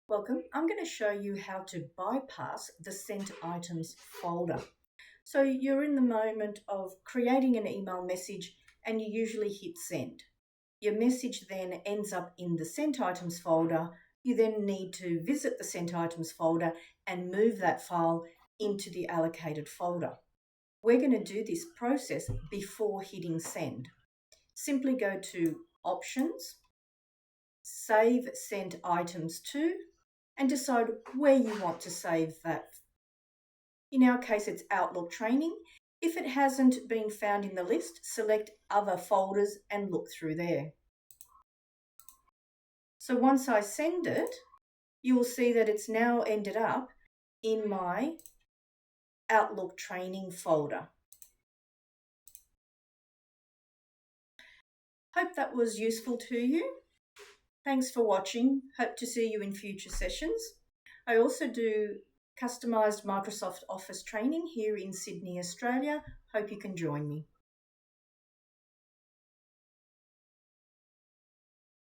Welcome. I'm going to show you how to bypass the sent items folder. So you're in the moment of creating an email message and you usually hit send. Your message then ends up in the sent items folder. You then need to visit the sent items folder and move that file into the allocated folder. We're going to do this process before hitting send. Simply go to Options, Save Sent Items To, and decide where you want to save that. In our case, it's Outlook Training. If it hasn't been found in the list, select Other Folders and look through there. So once I send it, you will see that it's now ended up in my Outlook Training folder. Hope that was useful to you. Thanks for watching. Hope to see you in future sessions. I also do customised Microsoft Office training here in Sydney, Australia. Hope you can join me.